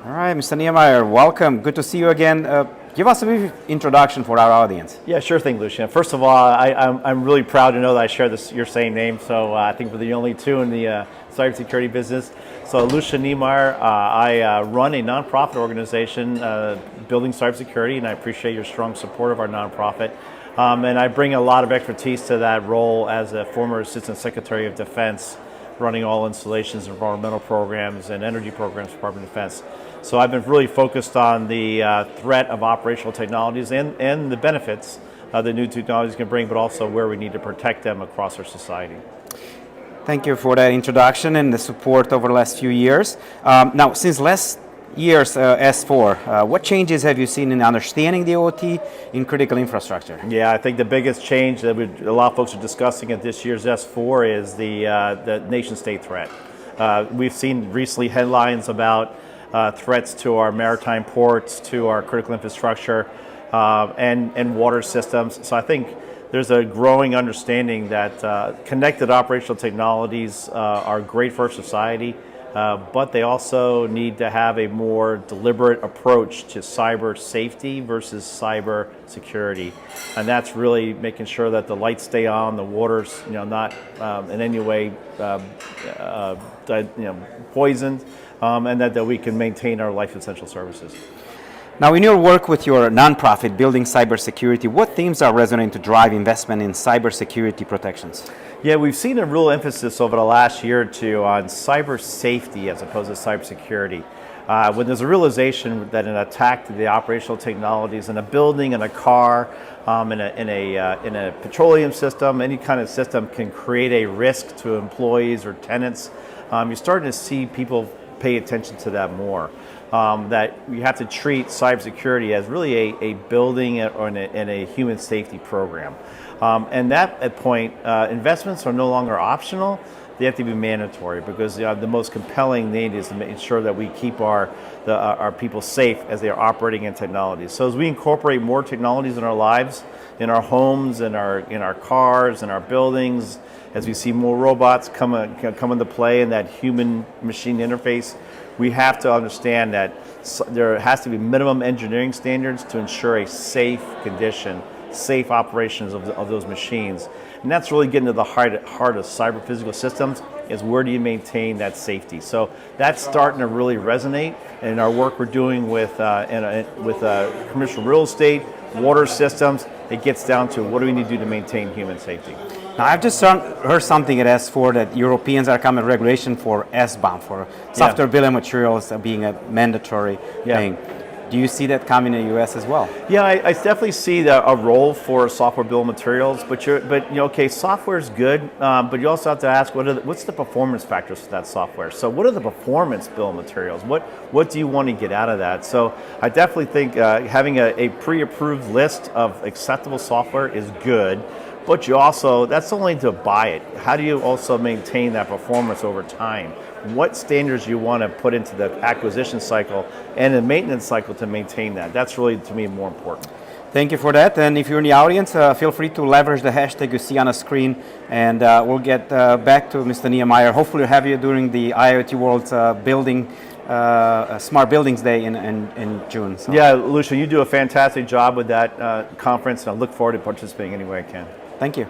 All right, Mr. Niemeyer, welcome. Good to see you again. Give us a brief introduction for our audience. Yeah, sure thing, Lucian. First of all, I'm really proud to know that I share your same name. So I think we're the only two in the cybersecurity business. So Lucian Niemeyer, I run a nonprofit organization building cybersecurity, and I appreciate your strong support of our nonprofit. And I bring a lot of expertise to that role as a former Assistant Secretary of Defense, running all installations, environmental programs, and energy programs for Department of Defense. So I've been really focused on the threat of operational technologies and the benefits the new technologies can bring, but also where we need to protect them across our society. Thank you for that introduction and the support over the last few years. Now, since last year's S4, what changes have you seen in understanding the OT in critical infrastructure? Yeah, I think the biggest change that a lot of folks are discussing at this year's S4 is the nation-state threat. We've seen recently headlines about threats to our maritime ports, to our critical infrastructure, and water systems. So I think there's a growing understanding that connected operational technologies are great for society, but they also need to have a more deliberate approach to cyber safety versus cyber security. And that's really making sure that the lights stay on, the water's not in any way poisoned, and that we can maintain our life essential services. Now, in your work with your nonprofit building cybersecurity, what themes are resonating to drive investment in cybersecurity protections? Yeah, we've seen a real emphasis over the last year or two on cyber safety as opposed to cybersecurity. When there's a realization that an attack to the operational technologies in a building, in a car, in a petroleum system, any kind of system can create a risk to employees or tenants, you're starting to see people pay attention to that more. That you have to treat cybersecurity as really a building and a human safety program. And that point, investments are no longer optional. They have to be mandatory because the most compelling need is to make sure that we keep our people safe as they are operating in technology. So as we incorporate more technologies in our lives, in our homes, in our cars, in our buildings, as we see more robots come into play in that human-machine interface, we have to understand that there has to be minimum engineering standards to ensure a safe condition, safe operations of those machines. And that's really getting to the heart of cyber physical systems, is where do you maintain that safety. So that's starting to really resonate in our work we're doing with commercial real estate, water systems. It gets down to what do we need to do to maintain human safety. Now, I've just heard something at S4 that Europeans are coming regulation for SBOM, for software bill of materials being a mandatory thing. Do you see that coming in the U.S. as well? Yeah, I definitely see a role for software bill of materials, but software is good, but you also have to ask what's the performance factors for that software. So what are the performance bill of materials? What do you want to get out of that? So I definitely think having a pre-approved list of acceptable software is good. But that's only to buy it. How do you also maintain that performance over time? What standards you want to put into the acquisition cycle and the maintenance cycle to maintain that? That's really, to me, more important. Thank you for that. And if you're in the audience, feel free to leverage the hashtag you see on the screen, and we'll get back to Mr. Niemeyer. Hopefully we'll have you during the IoT World's building Smart Buildings Day in June. So. Yeah, Lucia, you do a fantastic job with that conference, and I look forward to participating any way I can. Thank you.